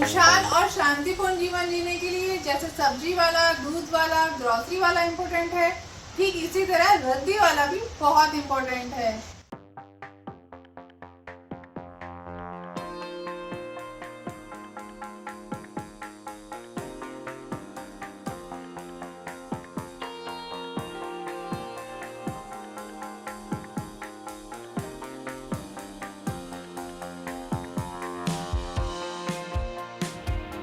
खुशहाल और शांतिपूर्ण जीवन जीने के लिए जैसे सब्जी वाला, दूध वाला, ग्रोसरी वाला इम्पोर्टेंट है, ठीक इसी तरह रद्दी वाला भी बहुत इम्पोर्टेंट है।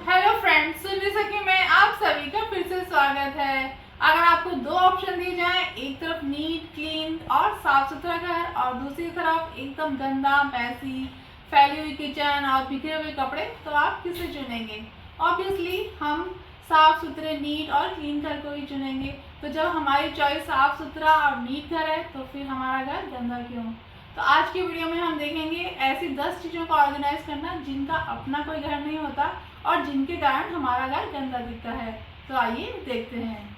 हेलो फ्रेंड्स, सुन सके में आप सभी का फिर से स्वागत है। अगर आपको दो ऑप्शन दिए जाएं, एक तरफ नीट क्लीन और साफ सुथरा घर और दूसरी तरफ एकदम गंदा मैसी फैली हुई किचन और बिखरे हुए कपड़े, तो आप किसे चुनेंगे? ऑब्वियसली हम साफ सुथरे नीट और क्लीन घर को ही चुनेंगे। तो जब हमारी चॉइस साफ सुथरा और नीट घर है तो फिर हमारा घर गंदा क्यों? तो आज की वीडियो में हम देखेंगे ऐसी 10 चीज़ों को ऑर्गेनाइज करना जिनका अपना कोई घर नहीं होता और जिनके कारण हमारा घर गंदा दिखता है। तो आइए देखते हैं।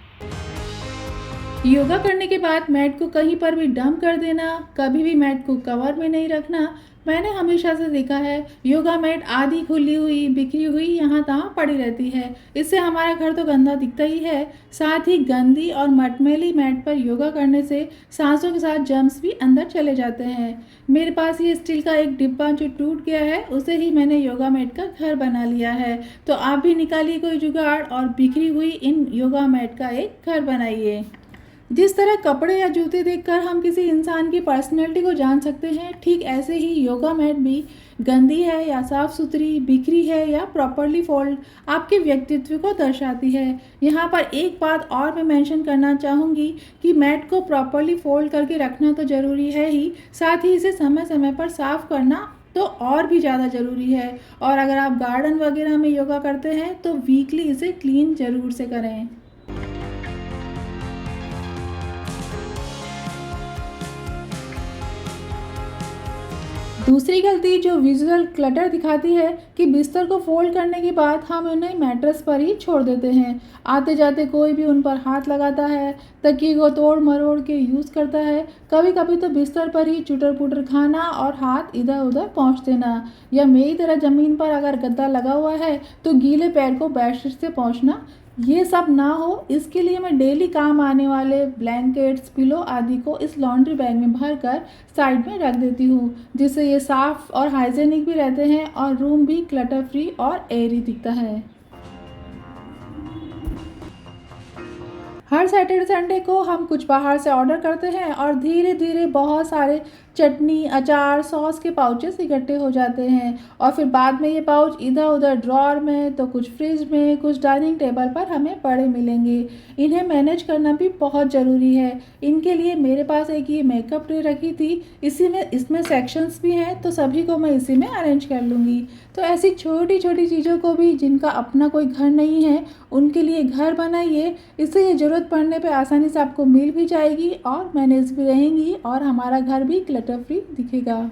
योगा करने के बाद मैट को कहीं पर भी डंप कर देना, कभी भी मैट को कवर में नहीं रखना। मैंने हमेशा से देखा है योगा मैट आधी खुली हुई बिखरी हुई यहाँ तहाँ पड़ी रहती है। इससे हमारा घर तो गंदा दिखता ही है, साथ ही गंदी और मटमैली मैट पर योगा करने से सांसों के साथ जर्म्स भी अंदर चले जाते हैं। मेरे पास ये स्टील का एक डिब्बा जो टूट गया है, उसे ही मैंने योगा मैट का घर बना लिया है। तो आप भी निकालिए कोई जुगाड़ और बिखरी हुई इन योगा मैट का एक घर बनाइए। जिस तरह कपड़े या जूते देखकर हम किसी इंसान की पर्सनैलिटी को जान सकते हैं, ठीक ऐसे ही योगा मैट भी गंदी है या साफ़ सुथरी, बिखरी है या प्रॉपरली फोल्ड आपके व्यक्तित्व को दर्शाती है। यहाँ पर एक बात और मैं मेंशन करना चाहूँगी कि मैट को प्रॉपरली फोल्ड करके रखना तो ज़रूरी है ही, साथ ही इसे समय समय पर साफ़ करना तो और भी ज़्यादा ज़रूरी है। और अगर आप गार्डन वगैरह में योगा करते हैं तो वीकली इसे क्लीन ज़रूर से करें। दूसरी गलती जो विजुअल क्लटर दिखाती है कि बिस्तर को फोल्ड करने के बाद हम उन्हें मैट्रेस पर ही छोड़ देते हैं। आते जाते कोई भी उन पर हाथ लगाता है, तकिए को तोड़ मरोड़ के यूज़ करता है। कभी कभी तो बिस्तर पर ही चुटर पुटर खाना और हाथ इधर उधर पहुँच देना, या मेरी तरह ज़मीन पर अगर गद्दा लगा हुआ है तो गीले पैर को बेडशीट से पोंछना। ये सब ना हो, इसके लिए मैं डेली काम आने वाले ब्लैंकेट्स, पिलो आदि को इस लॉन्ड्री बैग में भर कर साइड में रख देती हूँ, जिससे ये साफ़ और हाइजेनिक भी रहते हैं और रूम भी क्लटर फ्री और एयरी दिखता है। हर सैटरडे संडे को हम कुछ बाहर से ऑर्डर करते हैं और धीरे धीरे बहुत सारे चटनी, अचार, सॉस के पाउचेस इकट्ठे हो जाते हैं और फिर बाद में ये पाउच इधर उधर ड्रॉर में, तो कुछ फ्रिज में, कुछ डाइनिंग टेबल पर हमें पड़े मिलेंगे। इन्हें मैनेज करना भी बहुत ज़रूरी है। इनके लिए मेरे पास एक ये मेकअप ट्रे रखी थी, इसमें सेक्शंस भी हैं, तो सभी को मैं इसी में अरेंज कर लूँगी। तो ऐसी छोटी छोटी चीज़ों को भी जिनका अपना कोई घर नहीं है उनके लिए घर बनाइए। इससे ये ज़रूरत पड़ने पे आसानी से आपको मिल भी जाएगी और मैनेज भी रहेंगी और हमारा घर भी क्लटर फ्री दिखेगा।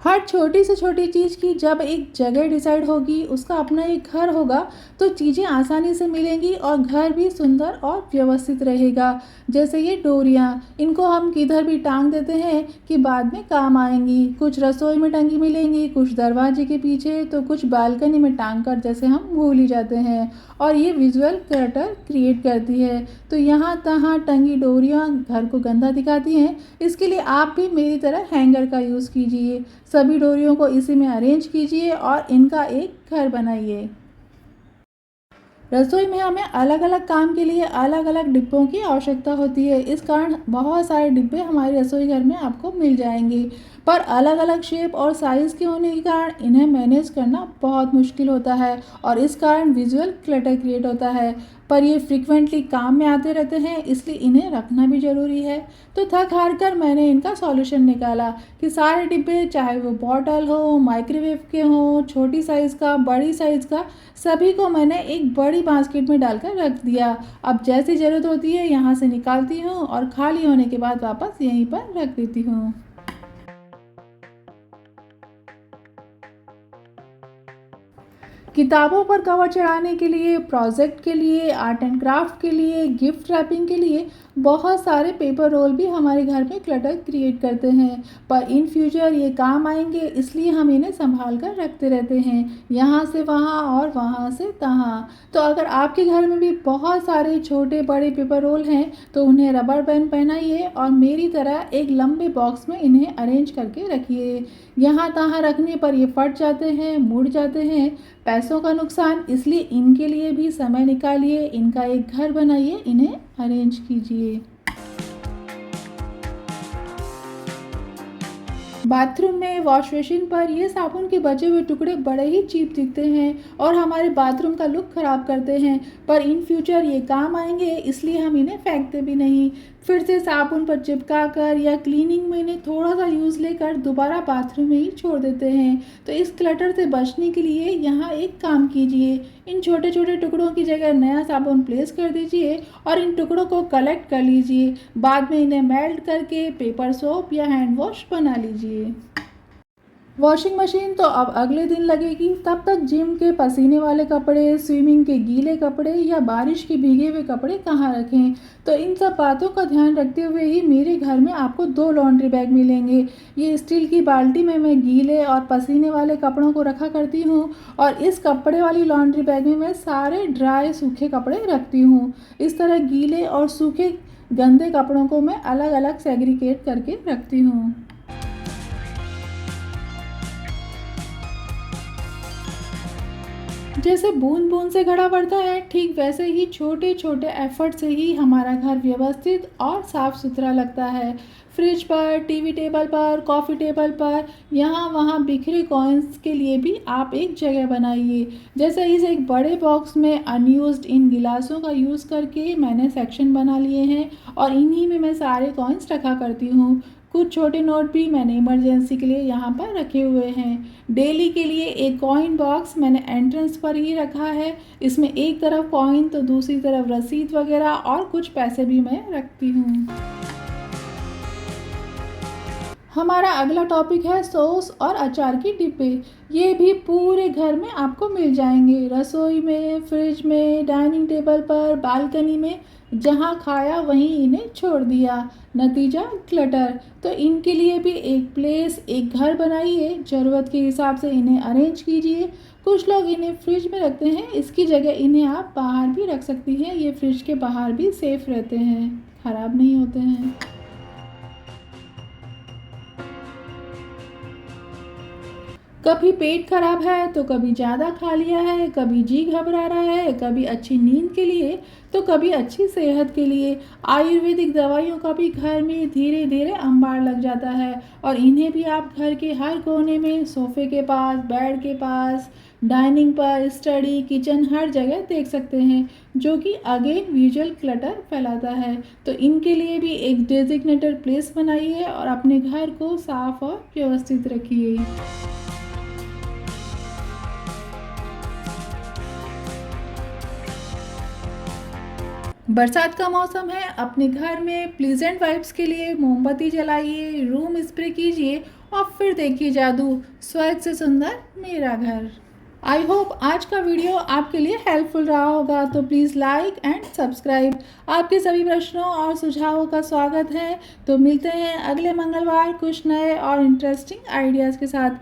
हर छोटी से छोटी चीज़ की जब एक जगह डिसाइड होगी, उसका अपना एक घर होगा, तो चीज़ें आसानी से मिलेंगी और घर भी सुंदर और व्यवस्थित रहेगा। जैसे ये डोरियाँ, इनको हम किधर भी टांग देते हैं कि बाद में काम आएंगी। कुछ रसोई में टंगी मिलेंगी, कुछ दरवाजे के पीछे, तो कुछ बालकनी में टांग कर जैसे हम भूल ही जाते हैं, और ये विजुअल क्लटर क्रिएट करती है। तो यहाँ तहाँ टंगी डोरियाँ घर को गंदा दिखाती हैं। इसके लिए आप भी मेरी तरह हैंगर का यूज़ कीजिए, सभी डोरियों को इसी में अरेंज कीजिए और इनका एक घर बनाइए। रसोई में हमें अलग अलग काम के लिए अलग अलग डिब्बों की आवश्यकता होती है। इस कारण बहुत सारे डिब्बे हमारे रसोई घर में आपको मिल जाएंगे, पर अलग अलग शेप और साइज़ के होने के कारण इन्हें मैनेज करना बहुत मुश्किल होता है और इस कारण विजुअल क्लटर क्रिएट होता है। पर ये फ्रिक्वेंटली काम में आते रहते हैं, इसलिए इन्हें रखना भी ज़रूरी है। तो थक हार कर मैंने इनका सॉल्यूशन निकाला कि सारे डिब्बे, चाहे वो बॉटल हो, माइक्रोवेव के हों, छोटी साइज़ का, बड़ी साइज़ का, सभी को मैंने एक बड़ी बास्केट में डालकर रख दिया। अब जैसी ज़रूरत होती है यहाँ से निकालती हूँ और खाली होने के बाद वापस यहीं पर रख देती हूँ। किताबों पर कवर चढ़ाने के लिए, प्रोजेक्ट के लिए, आर्ट एंड क्राफ्ट के लिए, गिफ्ट रैपिंग के लिए बहुत सारे पेपर रोल भी हमारे घर में क्लटर क्रिएट करते हैं, पर इन फ्यूचर ये काम आएंगे, इसलिए हम इन्हें संभाल कर रखते रहते हैं, यहाँ से वहाँ और वहाँ से तहाँ। तो अगर आपके घर में भी बहुत सारे छोटे बड़े पेपर रोल हैं तो उन्हें रबर बैंड पहनाइए और मेरी तरह एक लंबे बॉक्स में इन्हें अरेंज करके रखिए। यहाँ तहाँ रखने पर ये फट जाते हैं, मुड़ जाते हैं, पैसों का नुकसान, इसलिए इनके लिए भी समय निकालिए, इनका एक घर बनाइए, इन्हें अरेंज कीजिए। बाथरूम में वॉश बेसिन पर ये साबुन के बचे हुए टुकड़े बड़े ही चीप दिखते हैं और हमारे बाथरूम का लुक ख़राब करते हैं, पर इन फ्यूचर ये काम आएंगे, इसलिए हम इन्हें फेंकते भी नहीं। फिर से साबुन पर चिपका कर या क्लीनिंग में इन्हें थोड़ा सा यूज़ लेकर दोबारा बाथरूम में ही छोड़ देते हैं। तो इस क्लटर से बचने के लिए यहाँ एक काम कीजिए, इन छोटे छोटे टुकड़ों की जगह नया साबुन प्लेस कर दीजिए और इन टुकड़ों को कलेक्ट कर लीजिए। बाद में इन्हें मेल्ट करके पेपर सोप या हैंड वॉश बना लीजिए। वॉशिंग मशीन तो अब अगले दिन लगेगी, तब तक जिम के पसीने वाले कपड़े, स्विमिंग के गीले कपड़े या बारिश के भीगे हुए कपड़े कहाँ रखें। तो इन सब बातों का ध्यान रखते हुए ही मेरे घर में आपको 2 लॉन्ड्री बैग मिलेंगे। ये स्टील की बाल्टी में मैं गीले और पसीने वाले कपड़ों को रखा करती हूँ और इस कपड़े वाली लॉन्ड्री बैग में मैं सारे ड्राई सूखे कपड़े रखती हूँ। इस तरह गीले और सूखे गंदे कपड़ों को मैं अलग अलग सेग्रीगेट करके रखती हूँ। जैसे बूंद बूंद से घड़ा बढ़ता है, ठीक वैसे ही छोटे छोटे एफर्ट से ही हमारा घर व्यवस्थित और साफ सुथरा लगता है। फ्रिज पर, टीवी टेबल पर, कॉफ़ी टेबल पर, यहाँ वहाँ बिखरे कॉइन्स के लिए भी आप एक जगह बनाइए। जैसे इस एक बड़े बॉक्स में अनयूज्ड इन गिलासों का यूज़ करके मैंने सेक्शन बना लिए हैं और इन्हीं में मैं सारे कॉइन्स रखा करती हूँ। कुछ छोटे नोट भी मैंने इमरजेंसी के लिए यहाँ पर रखे हुए हैं। डेली के लिए एक कॉइन बॉक्स मैंने एंट्रेंस पर ही रखा है, इसमें एक तरफ कॉइन तो दूसरी तरफ रसीद वगैरह और कुछ पैसे भी मैं रखती हूँ। हमारा अगला टॉपिक है सॉस और अचार के डिब्बे। ये भी पूरे घर में आपको मिल जाएंगे, रसोई में, फ्रिज में, डाइनिंग टेबल पर, बालकनी में, जहाँ खाया वहीं इन्हें छोड़ दिया। नतीजा क्लटर। तो इनके लिए भी एक प्लेस, एक घर बनाइए, ज़रूरत के हिसाब से इन्हें अरेंज कीजिए। कुछ लोग इन्हें फ्रिज में रखते हैं, इसकी जगह इन्हें आप बाहर भी रख सकती हैं। ये फ्रिज के बाहर भी सेफ रहते हैं, ख़राब नहीं होते हैं। कभी पेट खराब है तो कभी ज़्यादा खा लिया है, कभी जी घबरा रहा है, कभी अच्छी नींद के लिए तो कभी अच्छी सेहत के लिए आयुर्वेदिक दवाइयों का भी घर में धीरे धीरे अंबार लग जाता है और इन्हें भी आप घर के हर कोने में, सोफे के पास, बेड के पास, डाइनिंग पर, स्टडी, किचन, हर जगह देख सकते हैं, जो कि अगेन विजुअल क्लटर फैलाता है। तो इनके लिए भी एक डेजिग्नेटेड प्लेस बनाइए और अपने घर को साफ और व्यवस्थित रखिए। बरसात का मौसम है, अपने घर में प्लीजेंट वाइब्स के लिए मोमबत्ती जलाइए, रूम स्प्रे कीजिए और फिर देखिए जादू, स्वर्ग से सुंदर मेरा घर। आई होप आज का वीडियो आपके लिए हेल्पफुल रहा होगा, तो प्लीज़ लाइक एंड सब्सक्राइब। आपके सभी प्रश्नों और सुझावों का स्वागत है। तो मिलते हैं अगले मंगलवार कुछ नए और इंटरेस्टिंग आइडियाज़ के साथ।